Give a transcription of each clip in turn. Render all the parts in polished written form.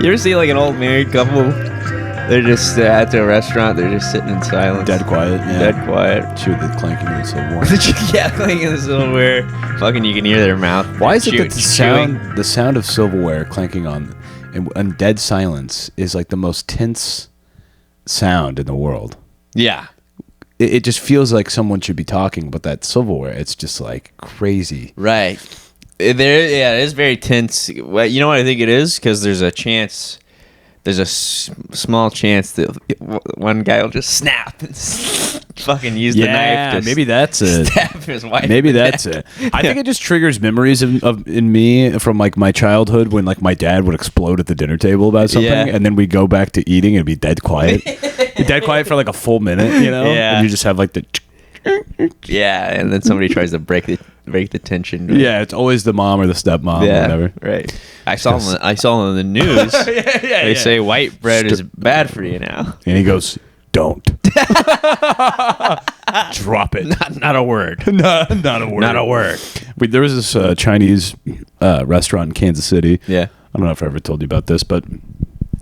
You ever see like an old married couple? They're just at their restaurant. They're just sitting in silence. Dead quiet. Yeah. Dead quiet. Chew the clanking of the silverware. Yeah, clanking the silverware. Fucking, you can hear their mouth. Why is it that the sound of silverware clanking on and dead silence is like the most tense sound in the world? Yeah. It just feels like someone should be talking, but that silverware, it's just like crazy. Right. It is very tense. Well, you know what I think it is? Because there's a chance. There's a small chance that one guy will just snap and fucking use the knife to maybe that's it. Stab his wife. Maybe that's it. I think it just triggers memories in me from like my childhood when like my dad would explode at the dinner table about something, and then we go back to eating and be dead quiet. Be dead quiet for like a full minute, you know? Yeah. And you just have like the yeah, and then somebody tries to break the tension. Right? Yeah, it's always the mom or the stepmom or whatever. Right. I saw on the news. They say white bread is bad for you now. And he goes, "Don't drop it. Not a word. Not a word. Not a word." There was this Chinese restaurant in Kansas City. Yeah. I don't know if I ever told you about this, but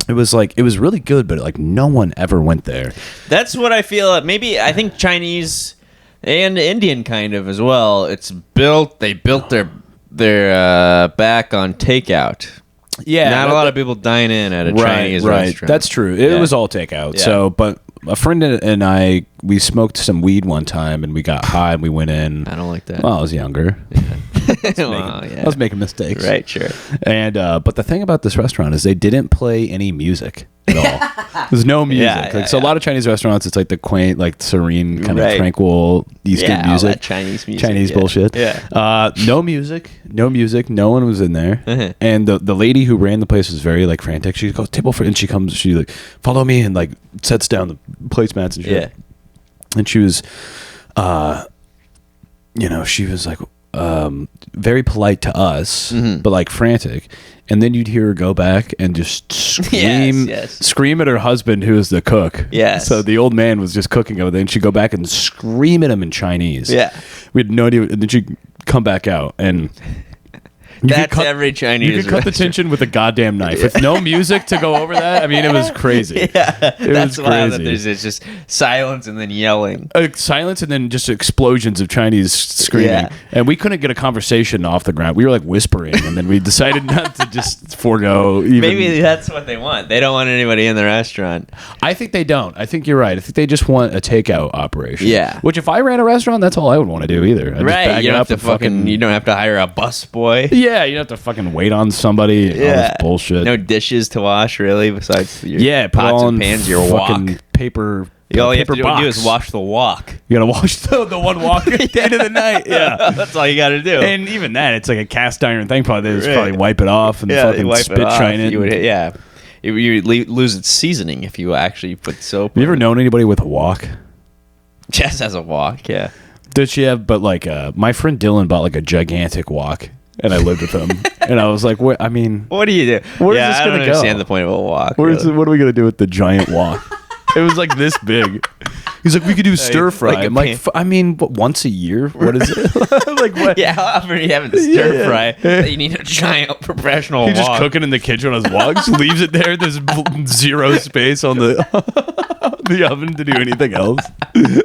it was really good, but like no one ever went there. That's what I feel. Maybe I think Chinese and Indian kind of as well. They built their back on takeout. Yeah, not a lot of people dine in at a Chinese restaurant. That's true. It was all takeout. Yeah. So, but a friend and I, we smoked some weed one time and we got high and we went in. I don't like that. Well, I was younger. Yeah. I was making mistakes. Right, sure. And but the thing about this restaurant is they didn't play any music at all. There's no music. So a lot of Chinese restaurants, it's like the quaint, like serene, kind of tranquil Eastern music. All that Chinese music. Chinese bullshit. Yeah. No music. No one was in there. Uh-huh. And the lady who ran the place was very like frantic. She goes, "Table for," and she comes. She like, "Follow me," and like sets down the placemats and shit. Yeah. And she was, she was like. Very polite to us, but like frantic, and then you'd hear her go back and just scream at her husband, who is the cook. Yes. So the old man was just cooking over there, and she'd go back and scream at him in Chinese. Yeah. We had no idea, and then she'd come back out and. Every Chinese. You could cut the tension with a goddamn knife. With no music to go over that, I mean, it was crazy. Yeah, that's why crazy. There's just silence and then yelling. Silence and then just explosions of Chinese screaming. Yeah. And we couldn't get a conversation off the ground. We were like whispering, and then we decided not to just forego. Maybe that's what they want. They don't want anybody in the restaurant. I think they don't. I think you're right. I think they just want a takeout operation. Yeah. Which if I ran a restaurant, that's all I would want to do either. Right. You don't have to you don't have to hire a bus boy. Yeah, you don't have to fucking wait on somebody. Yeah. All this bullshit. No dishes to wash, really, besides your put pots all and pans, your fucking wok. Paper. All you have to do is wash the wok. You gotta wash the one wok at the end of the night. Yeah, that's all you gotta do. And even that, it's like a cast iron thing. Probably they just probably wipe it off and fucking spit shine it. You lose its seasoning if you actually put soap. Have you ever known anybody with a wok? Jess has a wok. Yeah. Did she have? But like, my friend Dylan bought like a gigantic wok. And I lived with him, and I was like, "What? I mean, what do you do? Where's this gonna go? I don't understand the point of a wok. What are we gonna do with the giant wok? It was like this big. He's like, we could do stir fry. I'm like, I mean, once a year? What is it? Like, what? Yeah, how often are you having the stir fry? That you need a giant professional wok. He's just cooking in the kitchen on his woks, leaves it there. There's zero space on the oven to do anything else. You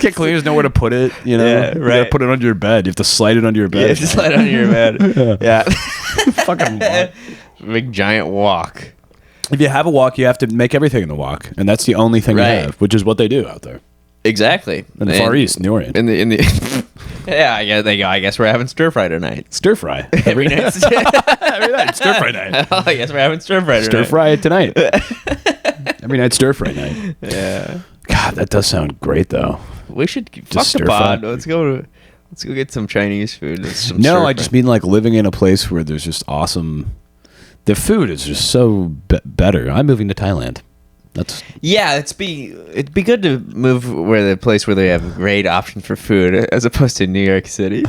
can't clean. There's nowhere to put it. You know, you gotta put it under your bed. You have to slide it under your bed. Yeah, just slide it under your bed. Yeah. Fucking wok. Big giant wok. If you have a wok, you have to make everything in the wok, and that's the only thing you have, which is what they do out there. Exactly. In the Far East, in the Orient. In the yeah, they go, I guess we're having stir fry tonight. Stir fry every night. Every night, stir fry night. I guess we're having stir fry tonight. Stir fry tonight. Every night, stir fry night. Yeah. God, that does sound great, though. We should fuck the pod. Let's go get some Chinese food. I just mean like living in a place where there's just awesome. The food is just so better. I'm moving to Thailand. It'd be good to move the place where they have great options for food as opposed to New York City.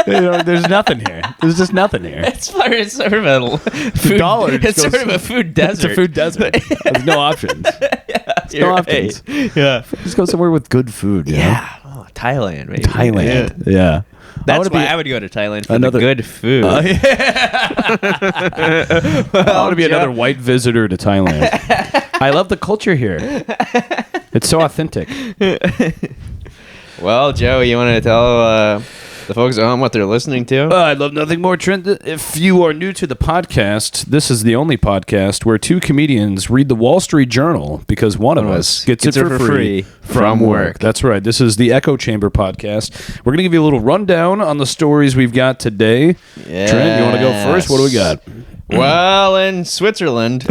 There's nothing here. There's just nothing here. It's sort of a food. It's sort of a food desert. It's a food desert. There's no options. There's no options. Yeah. Just go somewhere with good food. Yeah. Oh, Thailand, maybe. Thailand. Yeah. That's why I would go to Thailand for the good food. I want to be another white visitor to Thailand. I love the culture here. It's so authentic. Well, Joe, you want to tell the folks at home what they're listening to? I'd love nothing more, Trent. If you are new to the podcast, this is the only podcast where two comedians read the Wall Street Journal because one of us gets it for free from work. That's right. This is the Echo Chamber podcast. We're going to give you a little rundown on the stories we've got today. Yes. Trent, you want to go first? What do we got? Well, in Switzerland,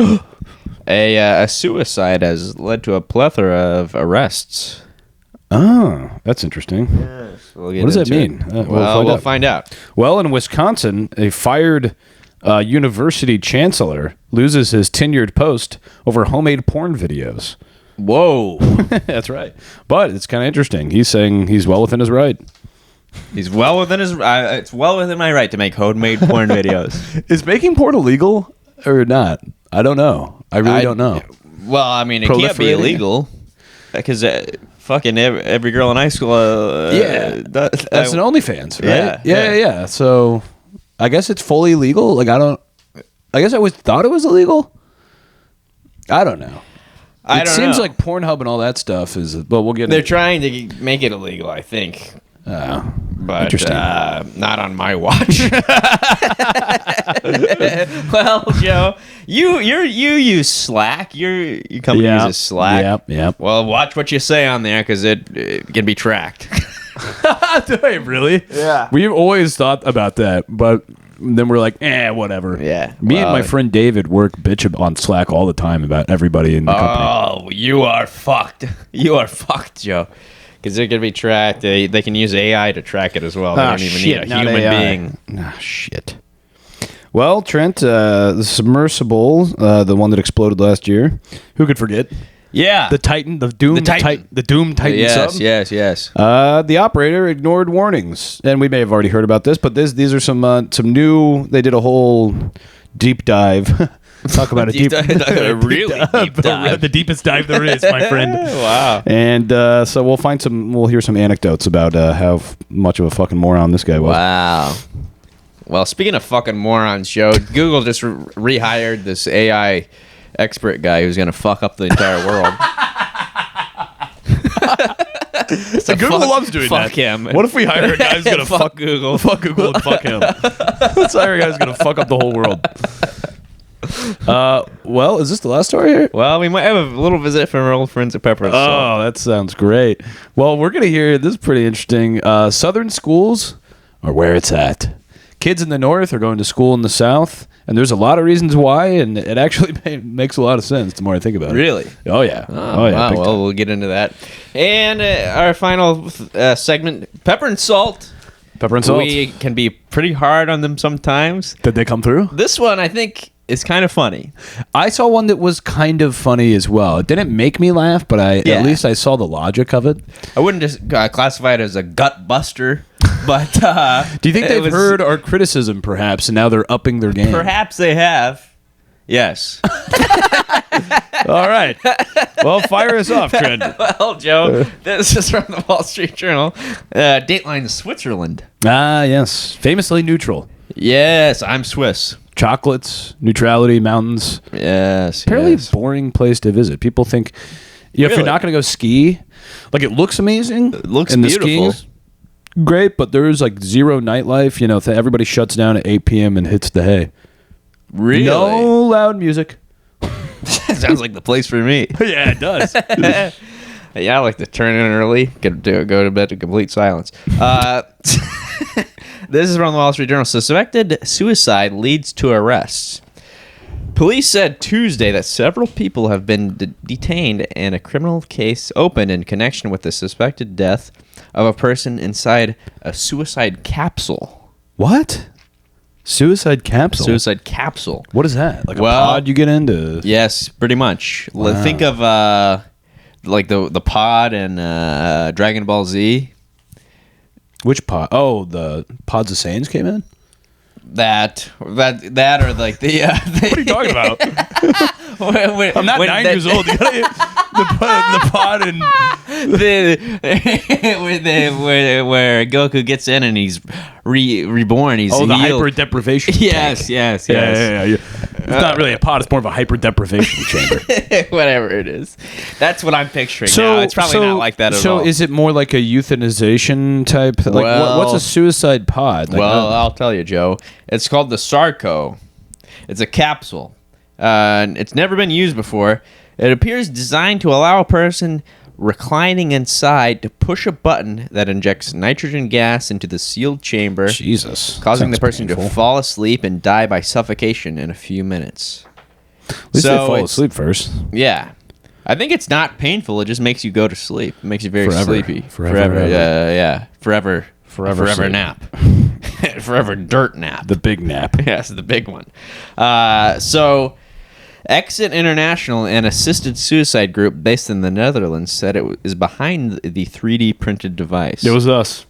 a suicide has led to a plethora of arrests. Oh, that's interesting. Yes, what does that mean? We'll find out. Well, in Wisconsin, a fired university chancellor loses his tenured post over homemade porn videos. Whoa. That's right. But it's kind of interesting. He's saying he's well within his right. He's well within his... it's well within my right to make homemade porn videos. Is making porn illegal or not? I don't know. I really don't know. Well, I mean, it can't be illegal because... fucking every girl in high school. That's an OnlyFans, right? Yeah. So I guess it's fully legal. Like I guess I always thought it was illegal. I don't know. It seems like Pornhub and all that stuff is. But we'll get. They're trying to make it illegal, I think. But interesting. Not on my watch. Well, Joe, you use Slack. Your company uses Slack. Yep. Well, watch what you say on there because it can be tracked. Wait, really? Yeah. We've always thought about that, but then we're like, whatever. Yeah. Me and my friend David work bitch on Slack all the time about everybody in the company. Oh, you are fucked. You are fucked, Joe. Because they're going to be tracked. They can use AI to track it as well. They don't even need a human being. Shit. Well, Trent, the submersible, the one that exploded last year. Who could forget? Yeah. The Titan, the Doom Titan sub. Yes. The operator ignored warnings. And we may have already heard about this, but these are some new, they did a whole deep dive. Talk about really deep dive. The deepest dive there is, my friend. Wow. And so we'll hear some anecdotes about how much of a fucking moron this guy was. Wow. Well, speaking of fucking morons, Joe, Google just rehired this AI expert guy who's going to fuck up the entire world. So Google loves doing that. Fuck him. What if we hire a guy who's going to fuck Google? Fuck Google and fuck him. Let's hire a guy who's going to fuck up the whole world. Well, is this the last story here? Well, we might have a little visit from our old friends at Pepper. Oh, that sounds great. Well, we're going to hear, this is pretty interesting. Southern schools are where it's at. Kids in the north are going to school in the south, and there's a lot of reasons why, and it actually makes a lot of sense the more I think about it. Really? Oh, yeah. Oh, yeah. Wow. Well, we'll get into that. And our final segment, Pepper and Salt. Pepper and Salt. We can be pretty hard on them sometimes. Did they come through? This one, I think, is kind of funny. I saw one that was kind of funny as well. It didn't make me laugh, but at least I saw the logic of it. I wouldn't just classify it as a gut buster, but... Do you think they've heard our criticism, perhaps, and now they're upping their game? Perhaps they have. Yes. All right. Well, fire us off, Trent. Well, Joe, this is from the Wall Street Journal. Dateline Switzerland. Ah, yes. Famously neutral. Yes, I'm Swiss. Chocolates, neutrality, mountains. Yes. Fairly boring place to visit. People think, if you're not going to go ski, like it looks amazing. It looks and beautiful. The skiing's great, but there's like zero nightlife. Everybody shuts down at 8 p.m. and hits the hay. Really? No loud music. Sounds like the place for me. Yeah, it does. Yeah, I like to turn in early, go to bed to complete silence. This is from the Wall Street Journal. Suspected suicide leads to arrests. Police said Tuesday that several people have been detained and a criminal case opened in connection with the suspected death of a person inside a suicide capsule. What? Suicide capsule? Suicide capsule. What is that? Like a pod you get into? Yes, pretty much. Wow. Think of like the pod and Dragon Ball Z. Which pod? Oh, the pods of Saiyans came in? That or like the what are you talking about? I'm not 9 years old. You gotta, the pod and where Goku gets in and he's reborn. He's the healed. hyper deprivation. Yes. Yeah. It's not really a pod. It's more of a hyper deprivation chamber. Whatever it is, that's what I'm picturing. Now it's probably not like that at all. So is it more like a euthanization type? Like what's a suicide pod? Like, I'll tell you, Joe. It's called the Sarco. It's a capsule. It's never been used before. It appears designed to allow a person reclining inside to push a button that injects nitrogen gas into the sealed chamber, Jesus, causing the person to fall asleep and die by suffocation in a few minutes. At least they fall asleep first. Yeah. I think it's not painful. It just makes you go to sleep. It makes you very sleepy. Forever. Yeah. Forever nap. Forever dirt nap. The big nap. Yes, the big one. So Exit International, an assisted suicide group based in the Netherlands, said it is behind the 3D printed device. It was us.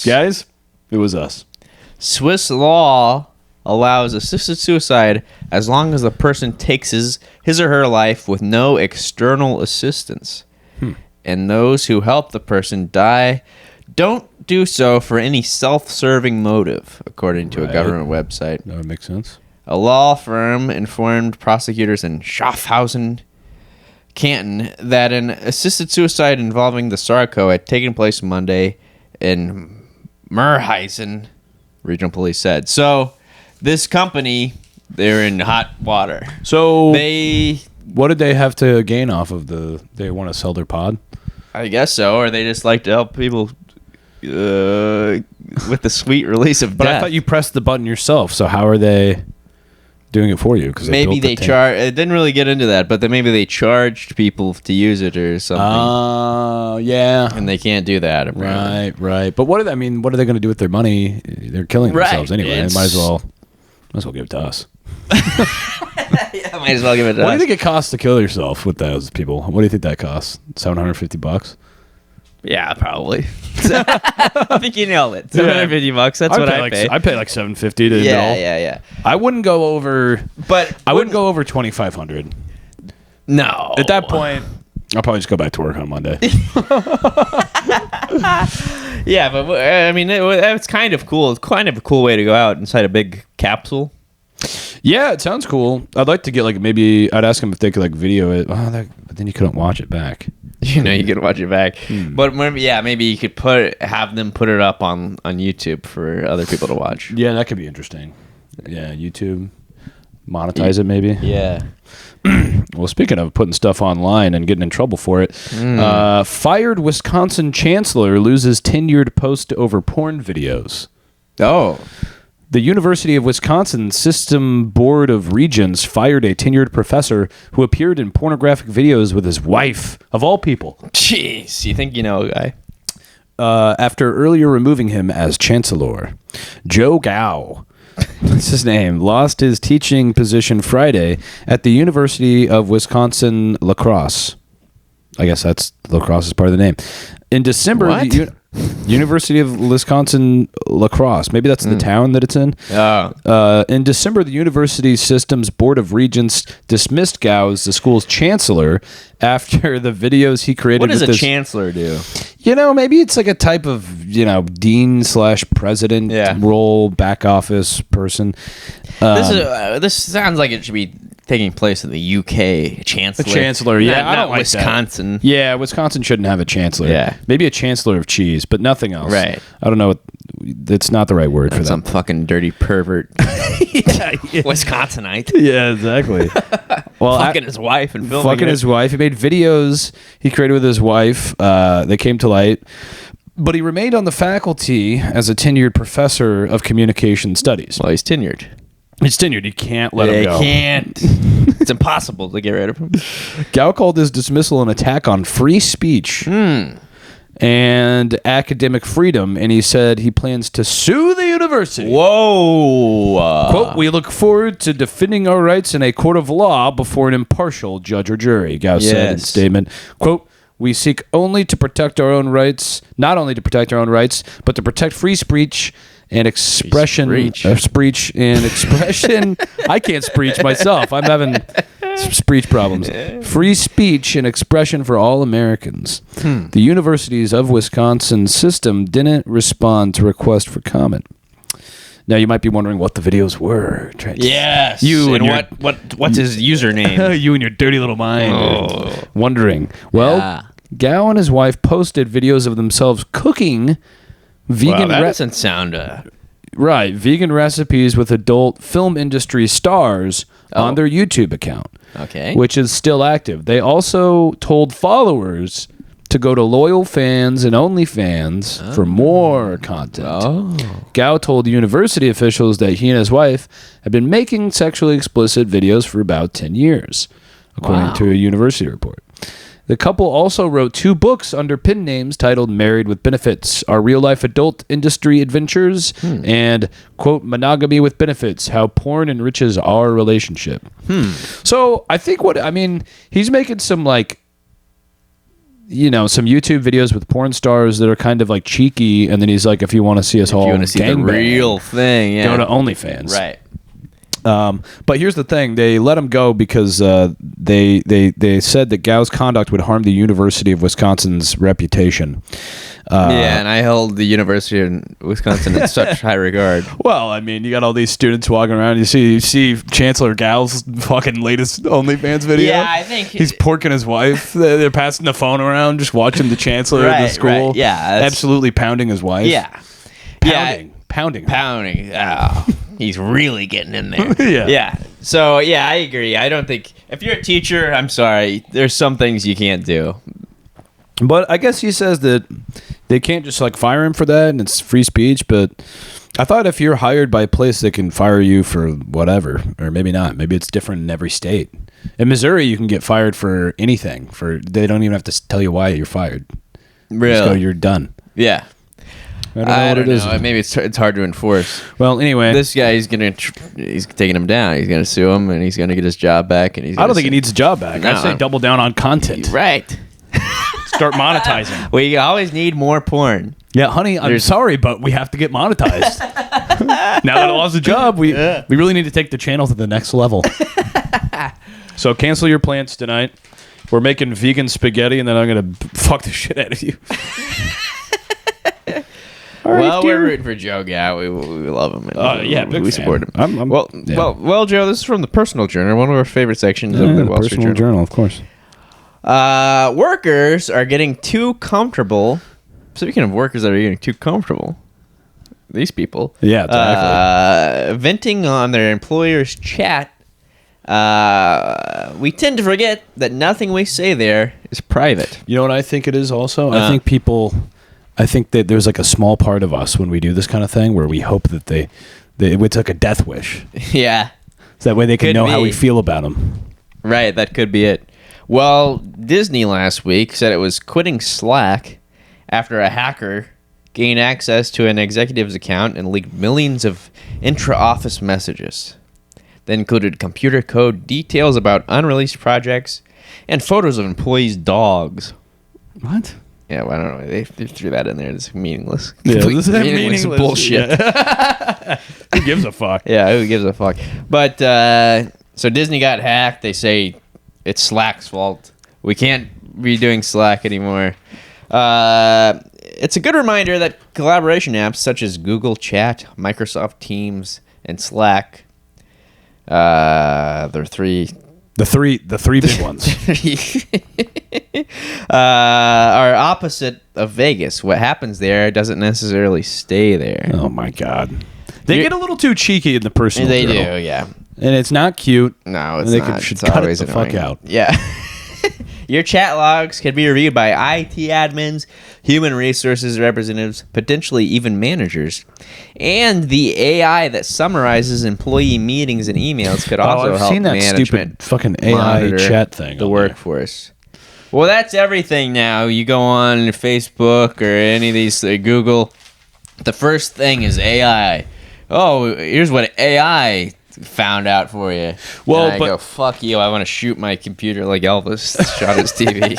Guys, it was us. Swiss law allows assisted suicide as long as the person takes his or her life with no external assistance. And those who help the person die don't do so for any self-serving motive, according to a government website. That would make sense. A law firm informed prosecutors in Schaffhausen, Canton, that an assisted suicide involving the Sarco had taken place Monday in Murheisen, regional police said. So, this company, they're in hot water. So, what did they have to gain off of they want to sell their pod? I guess so, or they just like to help people with the sweet release of But death. I thought you pressed the button yourself, so how are they doing it for you? Because maybe they charge. It didn't really get into that, but then maybe they charged people to use it or something. Oh, yeah. And they can't do that. Apparently. Right. But what are they going to do with their money? They're killing themselves anyway. They might as well give it to us. Yeah, might as well give it to us. What do you think it costs to kill yourself with those people? What do you think that costs? $750? Yeah, probably. I think you nailed it. $750. That's what I pay. I pay like $750 to know. Yeah. I wouldn't go over, but I wouldn't go over $2,500. No. At that point, I'll probably just go back to work on Monday. Yeah, but I mean, it's kind of cool. It's kind of a cool way to go out inside a big capsule. Yeah, it sounds cool. I'd like to get maybe I'd ask them if they could video it. But then you couldn't watch it back. You can watch it back. But maybe you could have them put it up on YouTube for other people to watch. Yeah, that could be interesting. Yeah, YouTube. Monetize it maybe. Yeah. Well, speaking of putting stuff online and getting in trouble for it, fired Wisconsin chancellor loses tenured post over porn videos. Oh. The University of Wisconsin System Board of Regents fired a tenured professor who appeared in pornographic videos with his wife, of all people. Jeez, you think you know a guy? After earlier removing him as chancellor. Joe Gao, that's his name, lost his teaching position Friday at the University of Wisconsin La Crosse. I guess that's La Crosse is part of the name. In December, What? University of Wisconsin La Crosse. Maybe that's the town that it's in. In December, the university's Systems Board of Regents dismissed Gao as the school's chancellor after the videos he created. What does a chancellor do? Maybe it's like a type of, dean/president role, back office person. This sounds like it should be taking place in the UK. Chancellor. A chancellor, yeah. Not I don't like Wisconsin. That. Yeah, Wisconsin shouldn't have a chancellor. Yeah. Maybe a chancellor of cheese, but nothing else. Right. I don't know. That's not the right word for that. Some fucking dirty pervert. Wisconsinite. Yeah, exactly. Well, fucking his wife and filming fucking his wife. He made videos he created with his wife. They came to light. But he remained on the faculty as a tenured professor of communication studies. Well, he's tenured. He's tenured. You can't let him go. You can't. It's impossible to get rid of him. Gao called his dismissal an attack on free speech and academic freedom, and he said he plans to sue the university. Whoa. Quote, "We look forward to defending our rights in a court of law before an impartial judge or jury," Gao said in a statement. Quote, "We seek only to protect our own rights, not only to protect our own rights, but to protect free speech and expression." Speech and expression. I can't speech myself. I'm having Speech problems. Free speech and expression for all Americans. The universities of Wisconsin system didn't respond to request for comment. Now you might be wondering what the videos were, Trent. Yes. What's his username? You and your dirty little mind. Wondering. Well, Gao and his wife posted videos of themselves cooking vegan. That doesn't sound. Right, vegan recipes with adult film industry stars on their YouTube account. Okay. Which is still active. They also told followers to go to loyal fans and OnlyFans for more content. Gao told university officials that he and his wife have been making sexually explicit videos for about 10 years, according to a university report. The couple also wrote 2 books under pen names titled Married with Benefits, Our Real-Life Adult Industry Adventures, and, quote, Monogamy with Benefits, How Porn Enriches Our Relationship. So I think he's making some, like, some YouTube videos with porn stars that are kind of, like, cheeky, and then he's like, if you want to see us all the real thing, go to OnlyFans. Right. But here's the thing: they let him go because they said that Gao's conduct would harm the University of Wisconsin's reputation. And I held the University of Wisconsin in such high regard. Well, I mean, you got all these students walking around. You see Chancellor Gao's fucking latest OnlyFans video. Yeah, I think he's porking his wife. They're passing the phone around, just watching the chancellor at the school. Right. Yeah, absolutely pounding his wife. Yeah, pounding. Oh, he's really getting in there. Yeah. So I agree. I don't think if you're a teacher, I'm sorry, there's some things you can't do. But I guess he says that they can't just like fire him for that, and it's free speech. But I thought if you're hired by a place, they can fire you for whatever, or maybe not. Maybe it's different in every state. In Missouri, you can get fired for anything. They don't even have to tell you why you're fired. Really? Just go, you're done. Yeah. I don't know. Maybe it's hard to enforce. Well, anyway, this guy he's taking him down. He's gonna sue him, and he's gonna get his job back. And I don't think he needs his job back. No. I say double down on content. Right. Start monetizing. We always need more porn. Yeah, honey, I'm sorry, but we have to get monetized. Now that I lost the job, we really need to take the channel to the next level. So cancel your plans tonight. We're making vegan spaghetti, and then I'm gonna fuck the shit out of you. We're rooting for Joe Gao. We love him. We support him. Well, Joe, this is from the Personal Journal, one of our favorite sections of the Wall Street Personal Journal, of course. Workers are getting too comfortable. Speaking of workers that are getting too comfortable, these people. Yeah, exactly. Venting on their employer's chat. We tend to forget that nothing we say there is private. You know what I think it is also? I think that there's like a small part of us when we do this kind of thing where we hope that it's like a death wish. Yeah. So that way they can know how we feel about them. Right, that could be it. Well, Disney last week said it was quitting Slack after a hacker gained access to an executive's account and leaked millions of intra-office messages. That included computer code, details about unreleased projects, and photos of employees' dogs. What? Yeah, well, I don't know. They threw that in there. It's meaningless. Yeah, this is meaningless bullshit. Yeah. Who gives a fuck? Yeah, who gives a fuck? But so Disney got hacked. They say it's Slack's fault. We can't be doing Slack anymore. It's a good reminder that collaboration apps such as Google Chat, Microsoft Teams, and Slack, they're three. The three big ones are opposite of Vegas. What happens there doesn't necessarily stay there. Oh my God, they get a little too cheeky in the Personal Journal. They do, yeah. And it's not cute. No, it's not. Should it's cut always it the annoying. fuck out. Yeah. Your chat logs can be reviewed by IT admins, human resources representatives, potentially even managers. And the AI that summarizes employee meetings and emails could also I've help seen that management stupid fucking AI chat thing. The workforce. Well, that's everything now. You go on Facebook or any of these, Google. The first thing is AI. Oh, here's what AI found out for you. Well, and I go, fuck you. I want to shoot my computer like Elvis shot his TV.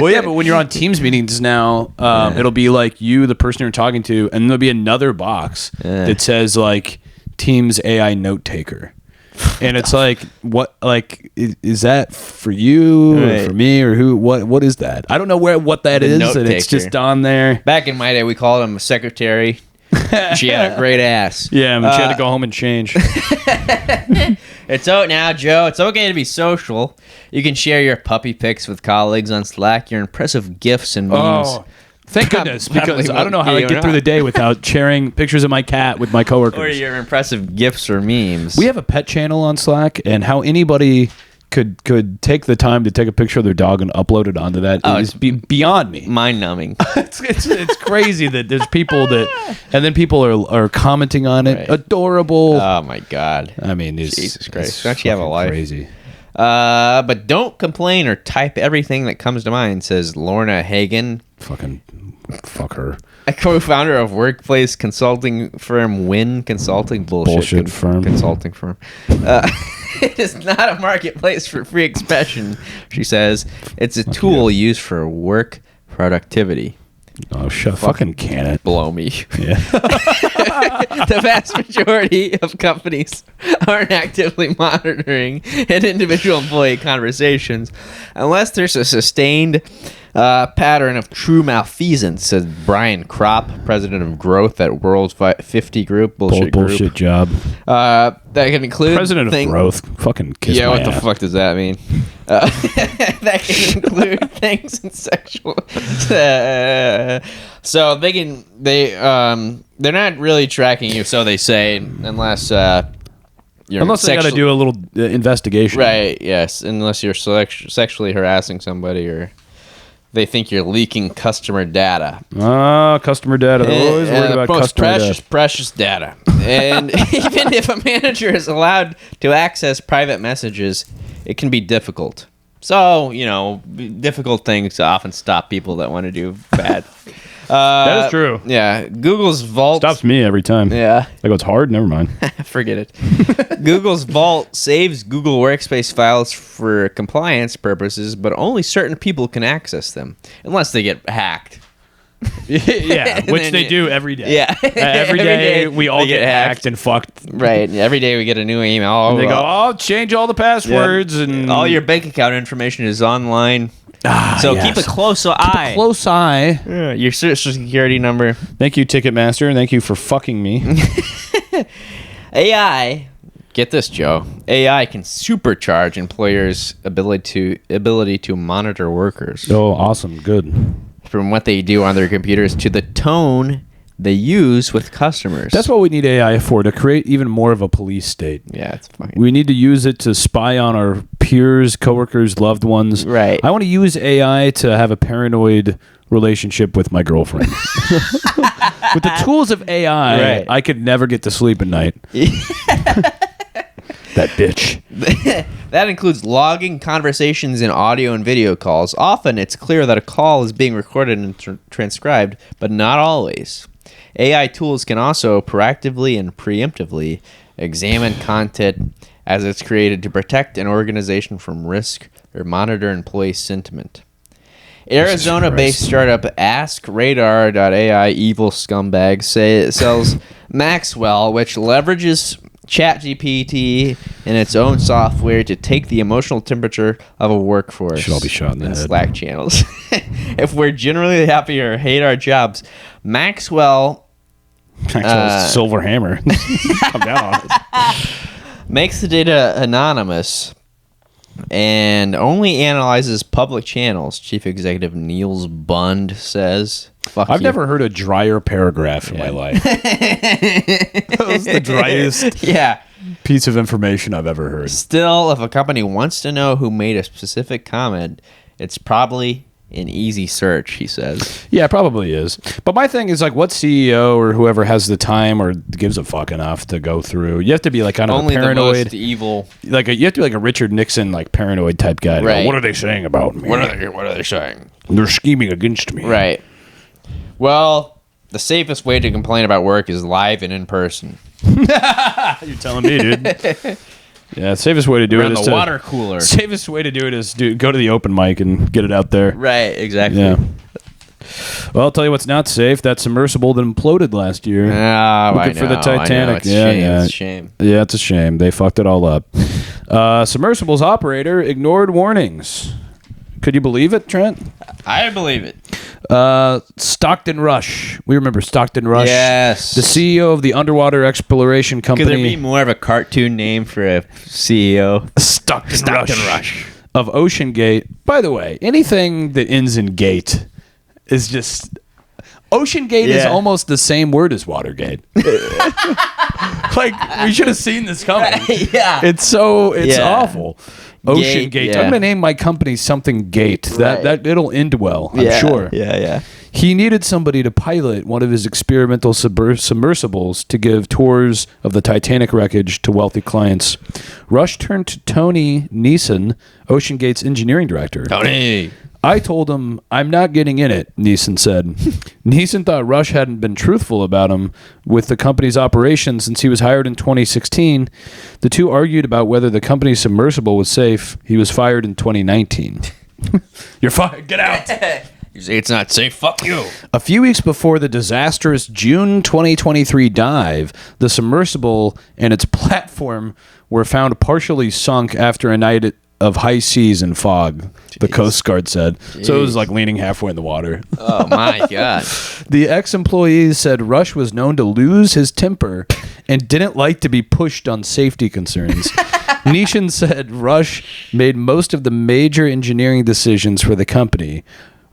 Well, yeah, but when you're on Teams meetings now, it'll be like you, the person you're talking to, and there'll be another box that says like Teams AI note taker. And it's like, what? Like, is that for you or for me or who? What is that? I don't know what that is, and it's just on there. Back in my day, we called him a secretary. She had a great ass. Yeah, I mean, she had to go home and change. It's out now, Joe. It's okay to be social. You can share your puppy pics with colleagues on Slack, your impressive gifs and memes. Oh, thank goodness, because I don't know how I get through the day without sharing pictures of my cat with my coworkers. Or your impressive gifs or memes. We have a pet channel on Slack, and how anybody could take the time to take a picture of their dog and upload it onto that is beyond me. Mind-numbing. it's crazy that there's people that, and then people are commenting on it. Right. Adorable. Oh my God. I mean, Jesus Christ. Don't you have a life? Crazy. But don't complain or type everything that comes to mind, says Lorna Hagen. Fucking fuck her. A co-founder of workplace consulting firm Win Consulting. Bullshit firm. Consulting firm. It is not a marketplace for free expression, she says. It's a tool used for work productivity. Oh, fucking can it. Blow me. Yeah. The vast majority of companies aren't actively monitoring an individual employee conversations unless there's a sustained pattern of true malfeasance, says Brian Kropp, president of growth at World 50 Group. Bullshit job. That can include president of growth. Fucking kiss my what ass. The fuck does that mean? That can include things in sexual. So they're not really tracking you, so they say, unless they got to do a little investigation. Right. Yes. Unless you're sexually harassing somebody or they think you're leaking customer data. Customer data. They're always worried about customer data. Precious data. And even if a manager is allowed to access private messages, it can be difficult. So, difficult things often stop people that want to do bad. That is true. Yeah. Google's Vault stops me every time. Yeah. I go, it's hard? Never mind. Forget it. Google's Vault saves Google Workspace files for compliance purposes, but only certain people can access them, unless they get hacked. Yeah, which they do every day. Yeah. Every day we all get hacked and fucked. Right. Every day we get a new email. And they go, I'll change all the passwords. Yeah. And all your bank account information is online. So yes. Keep a close eye. Yeah, your social security number. Thank you, Ticketmaster. Thank you for fucking me. AI, get this, Joe. AI can supercharge employers' ability to monitor workers. Oh, awesome. Good. From what they do on their computers to the tone they use with customers. That's what we need AI for, to create even more of a police state. Yeah, it's fucking... We need to use it to spy on our peers, coworkers, loved ones. Right. I want to use AI to have a paranoid relationship with my girlfriend. With the tools of AI, right. I could never get to sleep at night. That bitch. That includes logging conversations in audio and video calls. Often it's clear that a call is being recorded and transcribed, but not always. AI tools can also proactively and preemptively examine content as it's created to protect an organization from risk or monitor employee sentiment. Arizona-based startup AskRadar.ai evil scumbag sells Maxwell, which leverages ChatGPT and its own software to take the emotional temperature of a workforce. Should all be shot in the head. Slack channels. If we're generally happy or hate our jobs, Maxwell's silver hammer. Come down on us. Makes the data anonymous and only analyzes public channels, Chief Executive Niels Bund says. I've never heard a drier paragraph in my life. That was the driest piece of information I've ever heard. Still, if a company wants to know who made a specific comment, it's probably an easy search, he says. Yeah, it probably is. But my thing is, like, what CEO or whoever has the time or gives a fuck enough to go through? You have to be like kind of only a paranoid, the most evil. You have to be like a Richard Nixon, like paranoid type guy. Right. Go, what are they saying about me? What are they saying? They're scheming against me. Right. Well, the safest way to complain about work is live and in person. You're telling me, dude. Yeah, the safest way to do it is the water cooler. Safest way to do it is go to the open mic and get it out there. Right, exactly. Yeah. Well, I'll tell you what's not safe. That submersible that imploded last year. Oh, Looking for the Titanic. It's a shame. Yeah, it's a shame. They fucked it all up. Submersible's operator ignored warnings. Could you believe it, Trent? I believe it. Stockton Rush. We remember Stockton Rush. Yes. The CEO of the underwater exploration company. Could there be more of a cartoon name for a CEO? Stockton Rush. Of Ocean Gate. By the way, anything that ends in gate is just... Ocean Gate is almost the same word as Watergate. Like, we should have seen this coming. Yeah. It's awful. Ocean Gate. Yeah. I'm going to name my company something Gate. That it'll end well, I'm sure. Yeah. He needed somebody to pilot one of his experimental submersibles to give tours of the Titanic wreckage to wealthy clients. Rush turned to Tony Neeson, Ocean Gate's engineering director. Tony. I told him, I'm not getting in it, Neeson said. Neeson thought Rush hadn't been truthful about him with the company's operations since he was hired in 2016. The two argued about whether the company's submersible was safe. He was fired in 2019. You're fired. Get out. You say it's not safe. Fuck you. A few weeks before the disastrous June 2023 dive, the submersible and its platform were found partially sunk after a night of high seas and fog, the Coast Guard said. So it was like leaning halfway in the water. Oh, my God. The ex-employees said Rush was known to lose his temper and didn't like to be pushed on safety concerns. Neeson said Rush made most of the major engineering decisions for the company.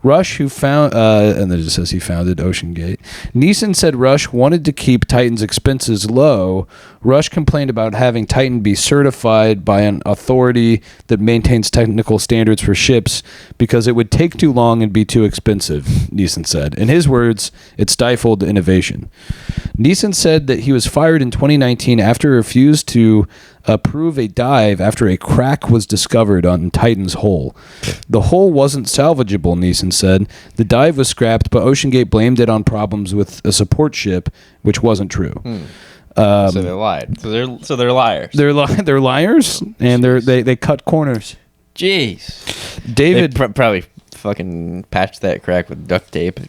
Rush, who found, and then it just says he founded Ocean Gate. Neeson said Rush wanted to keep Titan's expenses low. Rush complained about having Titan be certified by an authority that maintains technical standards for ships because it would take too long and be too expensive, Neeson said. In his words, it stifled innovation. Neeson said that he was fired in 2019 after he refused to approve a dive after a crack was discovered on Titan's hull. The hull wasn't salvageable, Neeson said. The dive was scrapped, but OceanGate blamed it on problems with a support ship, which wasn't true. So they lied. So they're liars. They're liars, and they cut corners. Jeez. David they probably fucking patched that crack with duct tape.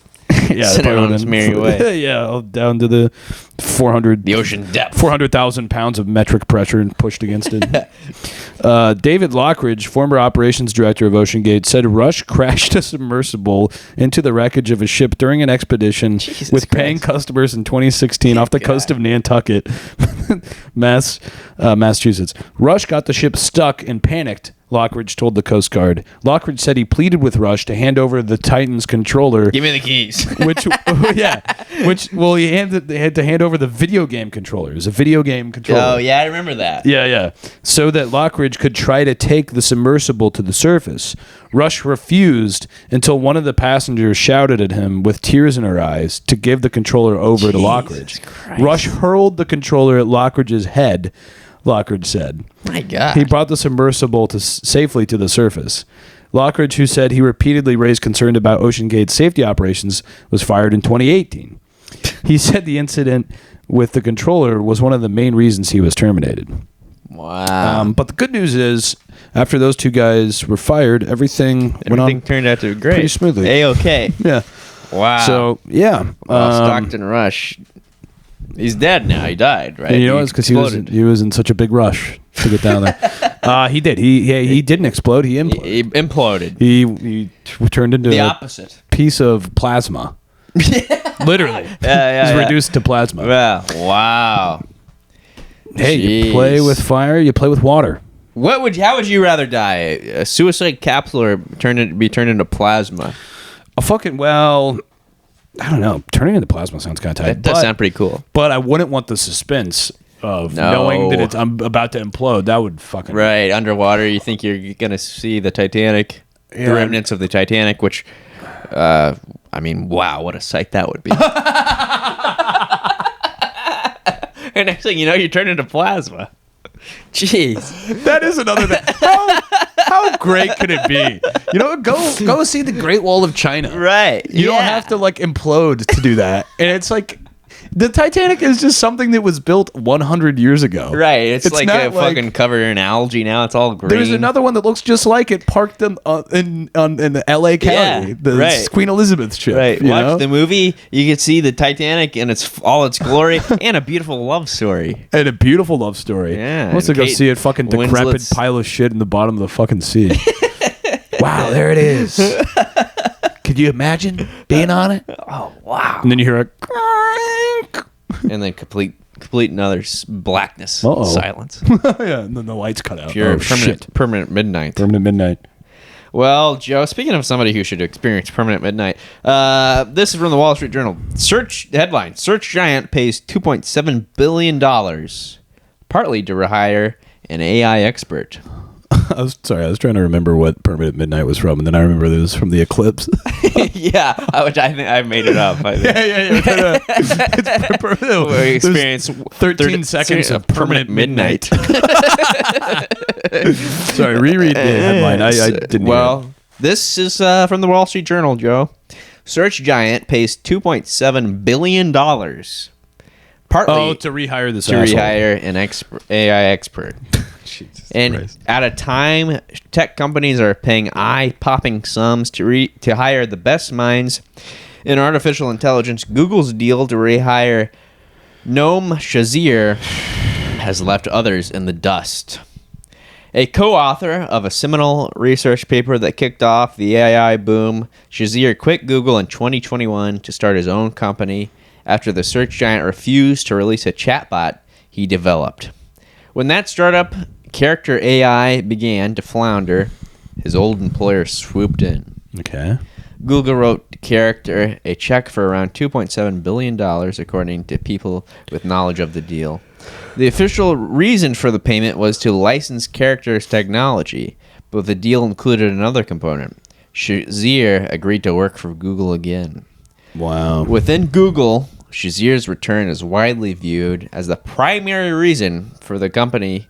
Yeah, sent it on its merry way. Yeah, down to the 400, the ocean depth, 400,000 pounds of metric pressure and pushed against it. David Lockridge, former operations director of OceanGate, said Rush crashed a submersible into the wreckage of a ship during an expedition with paying customers in 2016 off the coast of Nantucket, Massachusetts. Rush got the ship stuck and panicked. Lockridge told the Coast Guard. Lockridge said he pleaded with Rush to hand over the Titan's controller. Give me the keys. They had to hand over the video game controller. It was a video game controller. Oh, yeah, I remember that. Yeah. So that Lockridge could try to take the submersible to the surface. Rush refused until one of the passengers shouted at him with tears in her eyes to give the controller over to Lockridge. Christ. Rush hurled the controller at Lockridge's head. Lockridge said. My God. He brought the submersible safely to the surface. Lockridge, who said he repeatedly raised concern about OceanGate's safety operations, was fired in 2018. He said the incident with the controller was one of the main reasons he was terminated. Wow. But the good news is, after those two guys were fired, everything went on turned out to be great. Pretty smoothly. A-okay. Yeah. Wow. So, yeah. Stockton Rush... He's dead now. He died, right? And it's because he was in such a big rush to get down there. He did. He didn't explode. He imploded. He imploded. He turned into the opposite piece of plasma. Literally. Yeah. He's reduced to plasma. Yeah. Wow. Hey, you play with fire. You play with water. How would you rather die? A suicide capsule or be turned into plasma? I don't know. Turning into plasma sounds kind of tight. That does sound pretty cool. But I wouldn't want the suspense of knowing that I'm about to implode. That would fucking... Right. Underwater, you think you're going to see the Titanic, the remnants of the Titanic, which, wow, what a sight that would be. And next thing you know, you turn into plasma. Jeez. That is another thing. How great could it be? Go see the Great Wall of China. Right. You don't have to implode to do that. And it's The Titanic is just something that was built 100 years ago. Right. It's like a fucking covered in algae now. It's all green. There's another one that looks just like it parked in the L.A. County. Queen Elizabeth's ship. Right. Watch the movie. You can see the Titanic in all its glory and a beautiful love story. And a beautiful love story. Yeah. Let's go see it. Fucking decrepit pile of shit in the bottom of the fucking sea. Wow, there it is. Could you imagine being on it? Oh, wow. And then you hear a clank. And then complete another blackness. Silence. Yeah, and then the lights cut out. Pure permanent midnight. Permanent midnight. Well, Joe, speaking of somebody who should experience permanent midnight, this is from the Wall Street Journal. Headline, Search Giant pays $2.7 billion, partly to rehire an AI expert. I was trying to remember what Permanent Midnight was from, and then I remember it was from The Eclipse. Yeah, which I think I made it up. Yeah. We experienced 13 seconds of Permanent Midnight. Sorry, reread the headline. I didn't. Well, this is from the Wall Street Journal, Joe. Search Giant pays $2.7 billion. Partly to rehire this rehire an AI expert. And Christ. At a time, tech companies are paying eye-popping sums to hire the best minds in artificial intelligence. Google's deal to rehire Noam Shazir has left others in the dust. A co-author of a seminal research paper that kicked off the AI boom, Shazir quit Google in 2021 to start his own company after the search giant refused to release a chatbot he developed. When that startup character AI began to flounder, his old employer swooped in. Okay. Google wrote Character a check for around $2.7 billion, according to people with knowledge of the deal. The official reason for the payment was to license Character's technology, but the deal included another component. Shazir agreed to work for Google again. Wow. Within Google, Shazir's return is widely viewed as the primary reason for the company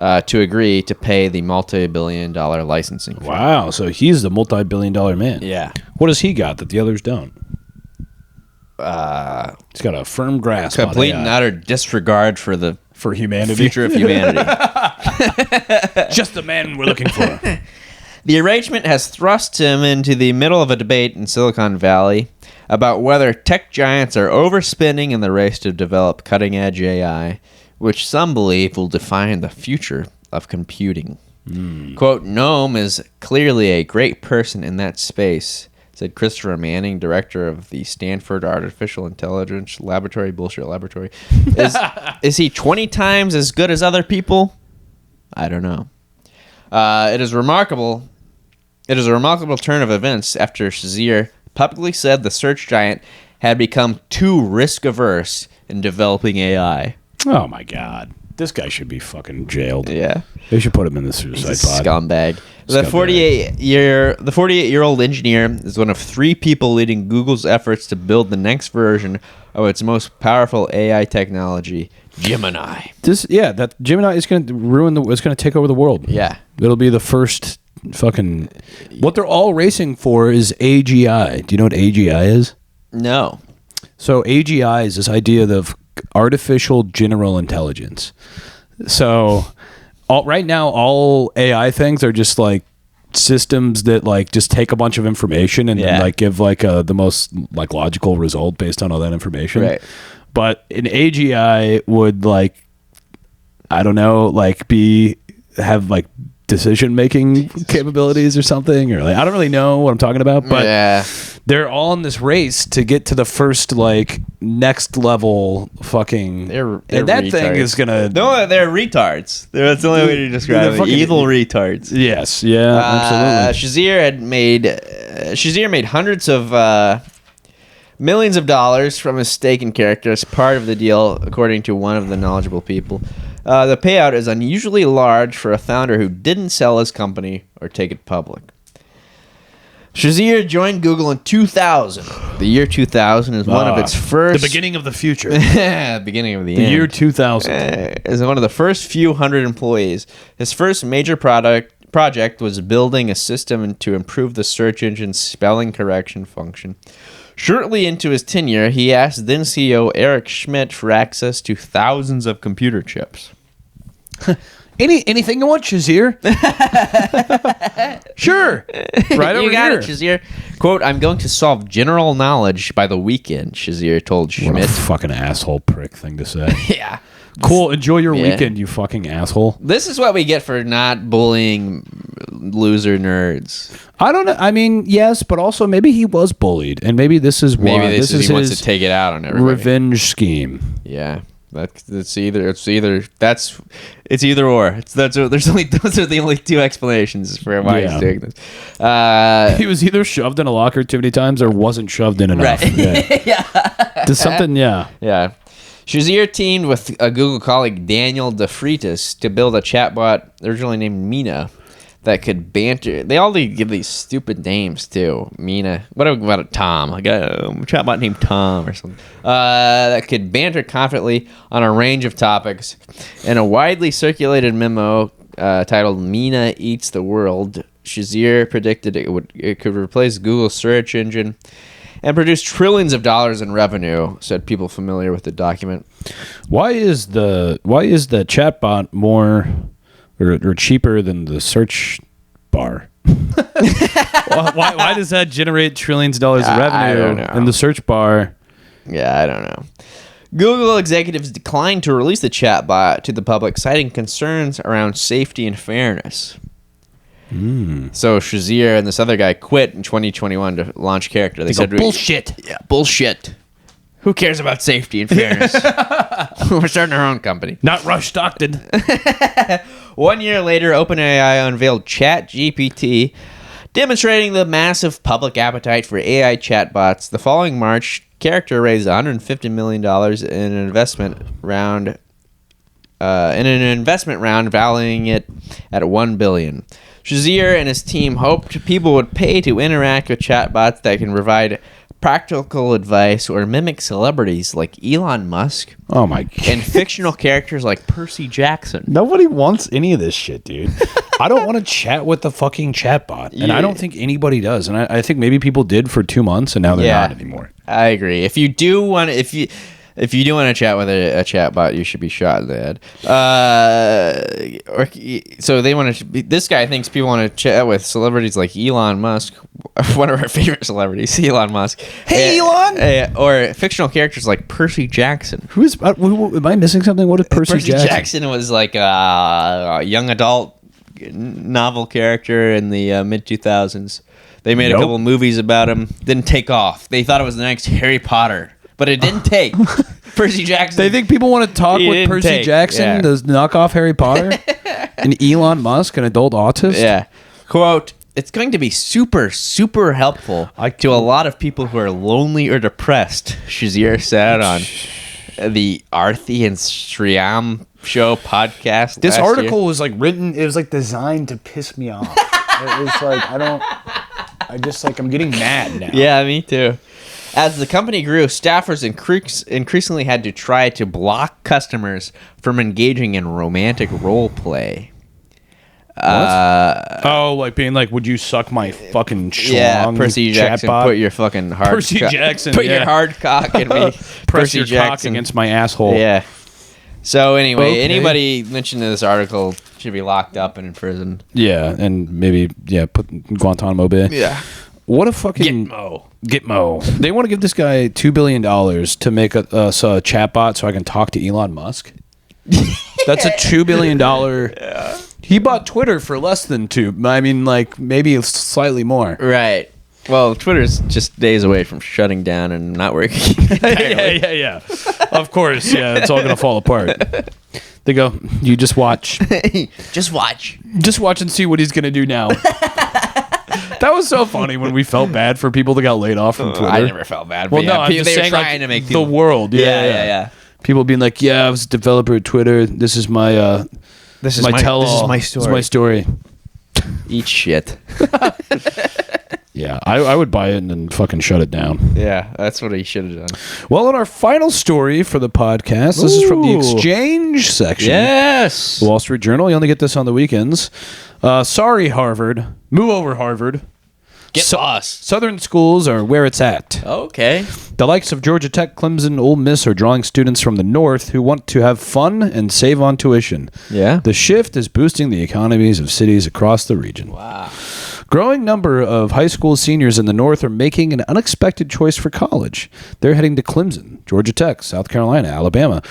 to agree to pay the multi-billion-dollar licensing fee. Wow, so he's the multi-billion-dollar man. Yeah. What does he got that the others don't? He's got a firm grasp complete on and utter disregard for humanity. Future of humanity. Just the man we're looking for. The arrangement has thrust him into the middle of a debate in Silicon Valley about whether tech giants are overspending in the race to develop cutting-edge AI, which some believe will define the future of computing. Quote, Noam is clearly a great person in that space, said Christopher Manning, director of the Stanford Artificial Intelligence Laboratory. Bullshit laboratory. Is he 20 times as good as other people? I don't know. It is a remarkable turn of events after Shazir publicly said the search giant had become too risk-averse in developing AI. Oh my God. This guy should be fucking jailed. Yeah. They should put him in the suicide pod. Scumbag. The 48-year-old engineer is one of 3 people leading Google's efforts to build the next version of its most powerful AI technology, Gemini. That Gemini is going to it's going to take over the world. Yeah. It'll be the first fucking... What they're all racing for is AGI. Do you know what AGI is? No. So AGI is this idea of artificial general intelligence. So right now, all AI things are just like systems that like just take a bunch of information and then like give like the most like logical result based on all that information. Right. But an AGI would like, I don't know, like have like decision making capabilities or something, or like I don't really know what I'm talking about, but they're all in this race to get to the first like next level fucking they're and that retards. thing is gonna they're retards. That's the only way to describe it. Evil retards. Yes, absolutely. Shazir made hundreds of millions of dollars from his stake in Character as part of the deal, according to one of the knowledgeable people. The payout is unusually large for a founder who didn't sell his company or take it public. Shazir joined Google in 2000. The year 2000 is one of its first... The beginning of the future. Beginning of the end. The year 2000. Is one of the first few hundred employees. His first major project was building a system to improve the search engine's spelling correction function. Shortly into his tenure, he asked then CEO Eric Schmidt for access to thousands of computer chips. Anything you want, Shazir? Sure. Right over you got here. it, Shazir. Quote, I'm going to solve general knowledge by the weekend, Shazir told What a Schmidt. fucking asshole prick thing to say. Yeah. Cool. Enjoy your Yeah. weekend, you fucking asshole. This is what we get for not bullying loser nerds. I don't know. I mean, yes, but also maybe he was bullied, and maybe this is why. Maybe This is he wants his to take it out on everybody. revenge scheme. Yeah. It's either or. Those are the only two explanations for why he's doing this. He was either shoved in a locker too many times or wasn't shoved in enough. Right. Yeah. There's something. Yeah. Yeah. Shazir teamed with a Google colleague, Daniel DeFreitas, to build a chatbot originally named Mina that could banter. They all give these stupid names, too. Mina. What about a Tom? Like a chatbot named Tom or something. That could banter confidently on a range of topics. In a widely circulated memo titled Mina Eats the World, Shazir predicted it could replace Google's search engine and produce trillions of dollars in revenue, said people familiar with the document. Why is the chatbot more or cheaper than the search bar? why does that generate trillions of dollars in revenue? I don't know. And the search bar? Yeah, I don't know. Google executives declined to release the chatbot to the public, citing concerns around safety and fairness. So Shazir and this other guy quit in 2021 to launch character. They said, bullshit. Yeah, bullshit. Who cares about safety and fairness? We're starting our own company. Not Rush Stockton. 1 year later, OpenAI unveiled ChatGPT, demonstrating the massive public appetite for AI chatbots. The following March, Character raised $150 million in an investment round, valuing it at $1 billion. Shazir and his team hoped people would pay to interact with chatbots that can provide practical advice or mimic celebrities like Elon Musk. Oh my god. And fictional characters like Percy Jackson. Nobody wants any of this shit, dude. I don't want to chat with the fucking chatbot. And I don't think anybody does. And I think maybe people did for 2 months and now they're not anymore. I agree. If you do want to chat with a chatbot, you should be shot in the head. So they want to. This guy thinks people want to chat with celebrities like Elon Musk, one of our favorite celebrities, Elon Musk. Hey, Elon! Or fictional characters like Percy Jackson. Who is? Am I missing something? What is Percy Jackson? Jackson was like a young adult novel character in the mid 2000s. They made a couple movies about him. Didn't take off. They thought it was the next Harry Potter. But it didn't take. Percy Jackson. They think people want to talk with Percy Jackson, the knockoff Harry Potter, and Elon Musk, an adult autist? Yeah. Quote, it's going to be super, super helpful to a lot of people who are lonely or depressed, Shazir said on the Arthi and Sriam show podcast. This article was like written, it was like designed to piss me off. It was like, I'm getting mad now. Yeah, me too. As the company grew, staffers increasingly had to try to block customers from engaging in romantic role play. Like being like, would you suck my fucking schlong? Yeah, Percy Jackson, chatbot? put your fucking hard Percy Jackson, put your hard cock in me. Press your cock against my asshole. Yeah. So anyway, anybody mentioned in this article should be locked up and in prison. Yeah, and maybe put in Guantanamo Bay. Yeah. What a fucking Gitmo. They want to give this guy $2 billion to make a chatbot so I can talk to Elon Musk. That's a $2 billion. Yeah. He bought Twitter for less than $2. I mean, like maybe slightly more. Right. Well, Twitter's just days away from shutting down and not working. Yeah. Of course. Yeah, it's all going to fall apart. They go, you just watch. Just watch. Just watch and see what he's going to do now. That was so funny when we felt bad for people that got laid off from Twitter. I never felt bad. Well, no, I'm just saying, trying to make people... the world. Yeah. People being like, "Yeah, I was a developer at Twitter. This is my this is my tell-all. This is my story. This is my story." Eat shit. Yeah, I would buy it and then fucking shut it down. Yeah, that's what he should have done. Well, in our final story for the podcast, this is from the exchange section. Yes. The Wall Street Journal. You only get this on the weekends. Sorry, Harvard. Move over, Harvard. Get lost. Southern schools are where it's at. Okay. The likes of Georgia Tech, Clemson, Ole Miss are drawing students from the north who want to have fun and save on tuition. Yeah. The shift is boosting the economies of cities across the region. Wow. Growing number of high school seniors in the north are making an unexpected choice for college. They're heading to Clemson, Georgia Tech, South Carolina, Alabama,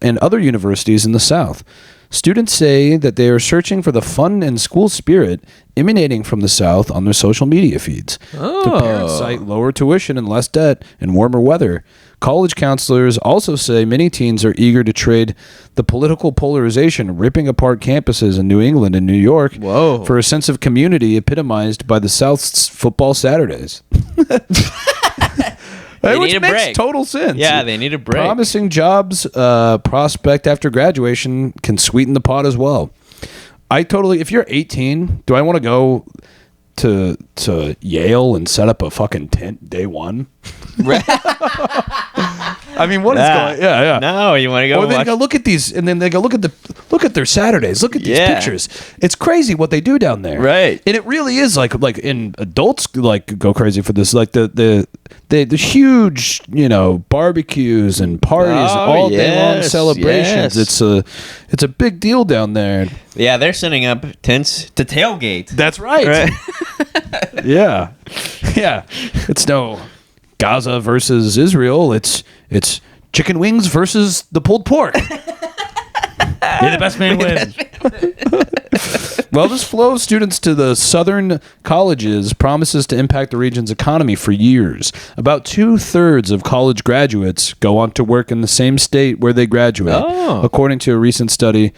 and other universities in the South. Students say that they are searching for the fun and school spirit emanating from the South on their social media feeds. The parents cite lower tuition and less debt and warmer weather. College counselors also say many teens are eager to trade the political polarization ripping apart campuses in New England and New York for a sense of community epitomized by the South's football Saturdays. Which makes total sense. Yeah, they need a break. Promising jobs prospect after graduation can sweeten the pot as well. If you're 18, do I want to go to Yale and set up a fucking tent day one? I mean, what is going? Yeah. No, you want to go? Or they go look at these, and then they go look at their Saturdays. Look at these pictures. It's crazy what they do down there, right? And it really is like in adults like go crazy for this, like the huge barbecues and parties, all day long celebrations. Yes. It's a big deal down there. Yeah, they're setting up tents to tailgate. That's right. Yeah. It's no Gaza versus Israel. It's chicken wings versus the pulled pork. May the best man win. Well, this flow of students to the southern colleges promises to impact the region's economy for years. About 2/3 of college graduates go on to work in the same state where they graduate, according to a recent study.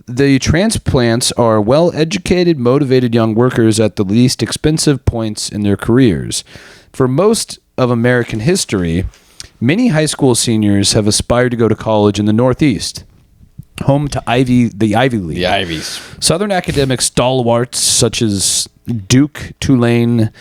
The transplants are well-educated, motivated young workers at the least expensive points in their careers. For most of American history, many high school seniors have aspired to go to college in the Northeast, home to the Ivy League. The Ivies. Southern academic stalwarts such as Duke, Tulane,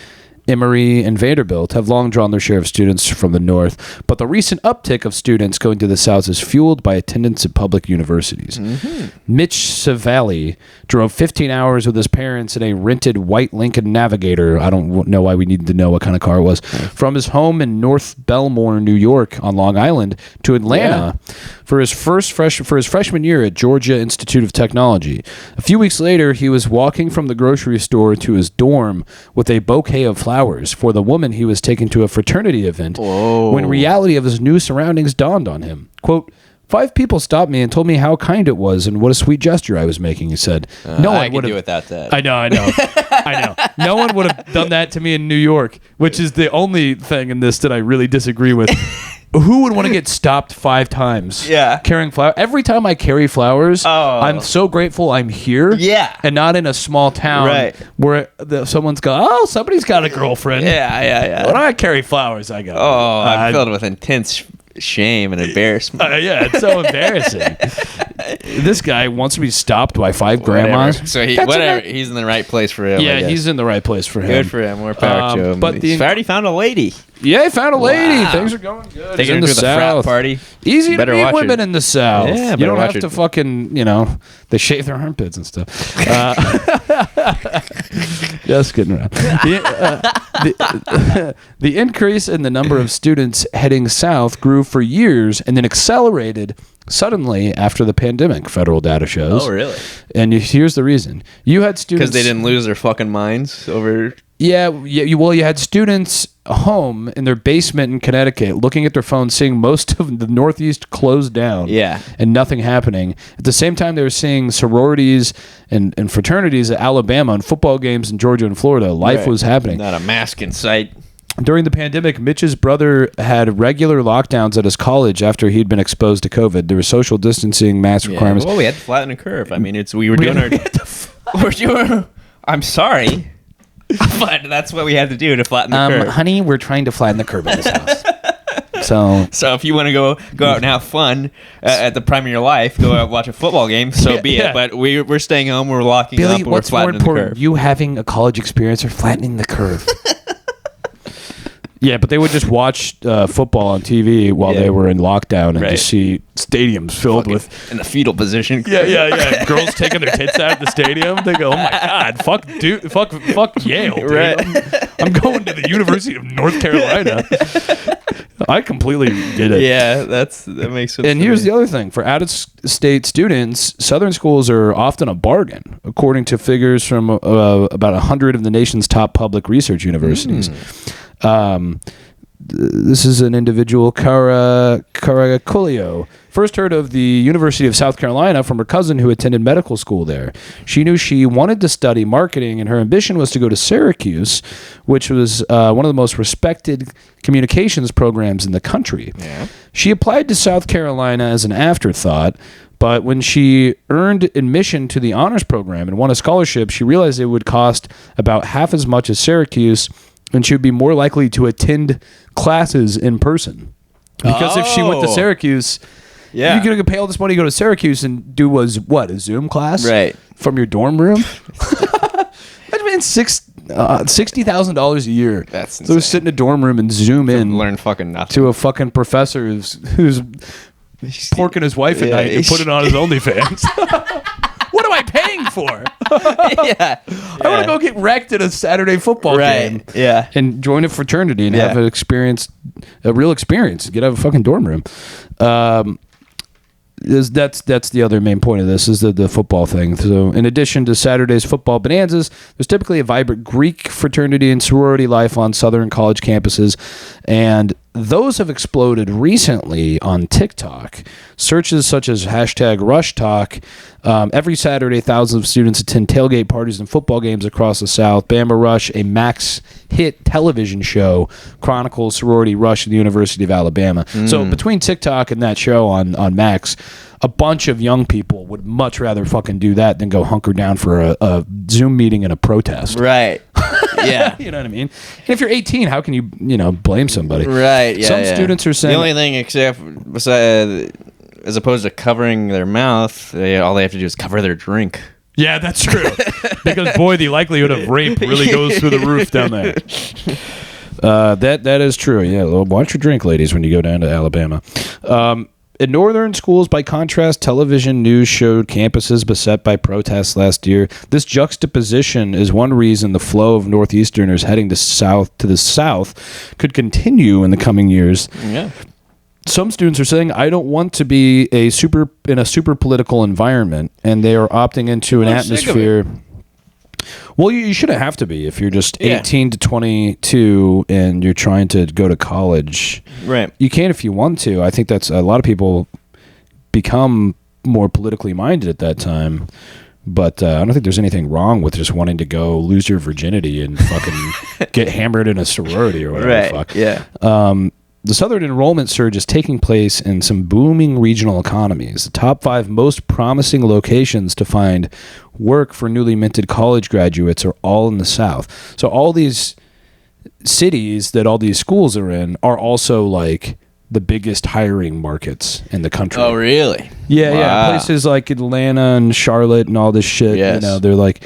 Emory, and Vanderbilt have long drawn their share of students from the North, but the recent uptick of students going to the South is fueled by attendance at public universities. Mm-hmm. Mitch Savali drove 15 hours with his parents in a rented white Lincoln Navigator. I don't know why we needed to know what kind of car it was. From his home in North Belmore, New York, on Long Island, to Atlanta for his freshman year at Georgia Institute of Technology. A few weeks later, he was walking from the grocery store to his dorm with a bouquet of flowers for the woman he was taking to a fraternity event. When reality of his new surroundings dawned on him. Quote, 5 people stopped me and told me how kind it was and what a sweet gesture I was making, he said. No one would do without that. I know. I know. No one would have done that to me in New York, which is the only thing in this that I really disagree with. Who would want to get stopped 5 times? Yeah. Carrying flowers. Every time I carry flowers, I'm so grateful I'm here. Yeah. And not in a small town where someone's go, somebody's got a girlfriend. Yeah. When I carry flowers, I go, I'm filled with intense shame and embarrassment. It's so embarrassing. This guy wants to be stopped by 5 grandmas. So he's in the right place for him. Yeah, he's in the right place for him. Good for him. More power to him. But he's already found a lady. Yeah, he found a lady. Wow. Things are going good. Taking her to the frat party. Easy to meet women in the South. Yeah, you don't have to fucking, they shave their armpits and stuff. Just kidding around. The increase in the number of students heading south grew for years and then accelerated suddenly after the pandemic, federal data shows. Oh, really? And here's the reason. You had students... Because they didn't lose their fucking minds over... You had students home in their basement in Connecticut looking at their phones, seeing most of the Northeast closed down and nothing happening. At the same time, they were seeing sororities and fraternities at Alabama and football games in Georgia and Florida. Life was happening. Not a mask in sight. During the pandemic, Mitch's brother had regular lockdowns at his college after he'd been exposed to COVID. There were social distancing, mask requirements. Well, we had to flatten the curve. I mean, we were doing our... I'm sorry. But that's what we had to do to flatten the curve. Honey, we're trying to flatten the curve in this house. So if you want to go out and have fun at the prime of your life, go out and watch a football game, so be it. But we're staying home, we're locking up, and we're flattening the curve. You having a college experience or flattening the curve? Yeah, but they would just watch football on TV while they were in lockdown and just see stadiums filled with in the fetal position. Yeah. Girls taking their tits out at the stadium. They go, "Oh my god, fuck Yale, dude. Right. I'm going to the University of North Carolina." I completely get it. Yeah, that makes sense. And here's the other thing: for out-of-state students, Southern schools are often a bargain, according to figures from about 100 of the nation's top public research universities. This is an individual, Caraculio. First heard of the University of South Carolina from her cousin who attended medical school there. She knew she wanted to study marketing, and her ambition was to go to Syracuse, which was one of the most respected communications programs in the country. Yeah. She applied to South Carolina as an afterthought, but when she earned admission to the honors program and won a scholarship, she realized it would cost about half as much as Syracuse, and she would be more likely to attend classes in person. Because if she went to Syracuse, you're going to pay all this money to go to Syracuse and do a Zoom class? Right. From your dorm room? Imagine $60,000 a year. That's insane. So sit in a dorm room and Zoom in. Learn fucking nothing. To a fucking professor who's porking his wife at night and putting on his OnlyFans. What am I paying for? I want to go get wrecked at a Saturday football game. Yeah. And join a fraternity and have a real experience. Get out of a fucking dorm room. That's the other main point of this is the football thing. So in addition to Saturday's football bonanzas, there's typically a vibrant Greek fraternity and sorority life on Southern college campuses, and those have exploded recently on TikTok. Searches such as #RushTalk. Every Saturday, thousands of students attend tailgate parties and football games across the South. Bama Rush, a Max hit television show, chronicles sorority rush at the University of Alabama. So between TikTok and that show on Max, a bunch of young people would much rather fucking do that than go hunker down for a Zoom meeting and a protest. Right. Yeah. You know what I mean? And if you're 18, how can you blame somebody? Right. Yeah. Some students are saying the only thing as opposed to covering their mouth, all they have to do is cover their drink. Yeah, that's true. Because boy, the likelihood of rape really goes through the roof down there. That is true. Yeah, well, watch your drink, ladies, when you go down to Alabama. In northern schools, by contrast, television news showed campuses beset by protests last year. This juxtaposition is one reason the flow of Northeasterners heading to the South could continue in the coming years. Yeah. Some students are saying, I don't want to be in a super political environment, and they are opting into an atmosphere. Well, you shouldn't have to be if you're just 18 to 22 and you're trying to go to college. Right. You can if you want to. I think that's a lot of people become more politically minded at that time. But I don't think there's anything wrong with just wanting to go lose your virginity and fucking get hammered in a sorority or whatever the fuck. Yeah. The Southern enrollment surge is taking place in some booming regional economies. The top 5 most promising locations to find work for newly minted college graduates are all in the South. So all these cities that all these schools are in are also like the biggest hiring markets in the country. Oh, really? Yeah, yeah. Places like Atlanta and Charlotte and all this shit. Yes. They're like...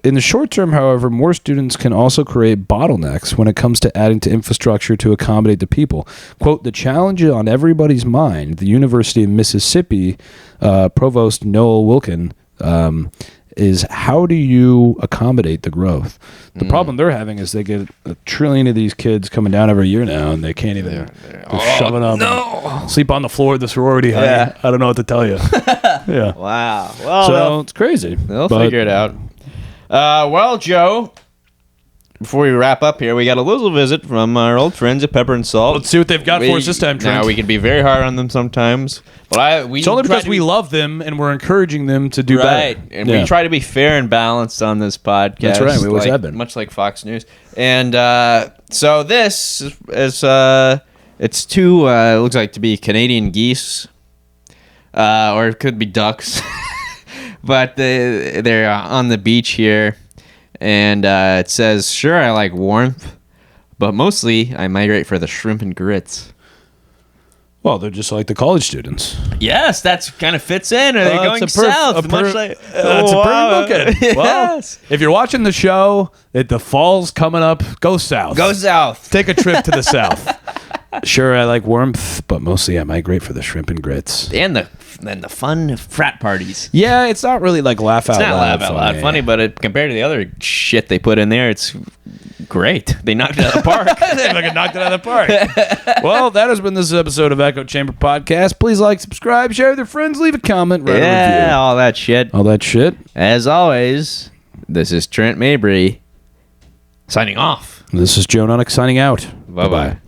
in the short term, however, more students can also create bottlenecks when it comes to adding to infrastructure to accommodate the people. Quote, the challenge on everybody's mind, the University of Mississippi Provost Noel Wilkin, is how do you accommodate the growth? The problem they're having is they get 1 trillion of these kids coming down every year now, and they can't even shove it up. No. Sleep on the floor of the sorority. Yeah. I don't know what to tell you. Yeah. Wow. Well, it's crazy. They'll figure it out. Well, Joe, before we wrap up here, we got a little visit from our old friends at Pepper and Salt. Let's see what they've got for us this time, Trent. Now, we can be very hard on them sometimes. But it's only because we love them and we're encouraging them to do better. Right. And we try to be fair and balanced on this podcast. That's right. We always have been. Much like Fox News. And so this is, it's two, it looks like to be Canadian geese. Or it could be ducks. But they're on the beach here, and it says, sure, I like warmth, but mostly I migrate for the shrimp and grits. Well, they're just like the college students. Yes, that's kind of fits in. Are they going south? Much like, that's a perfect bookend. Well, if you're watching the show, the fall's coming up, go south. Go south. Take a trip to the south. Sure, I like warmth, but mostly I migrate for the shrimp and grits. And the fun frat parties. Yeah, it's not really like laugh out loud funny, but compared to the other shit they put in there, it's great. They knocked it out of the park. They fucking knocked it out of the park. Well, that has been this episode of Echo Chamber Podcast. Please like, subscribe, share with your friends, leave a comment, write a review. All that shit. All that shit. As always, this is Trent Mabry signing off. This is Joe Nunnink signing out. Bye-bye.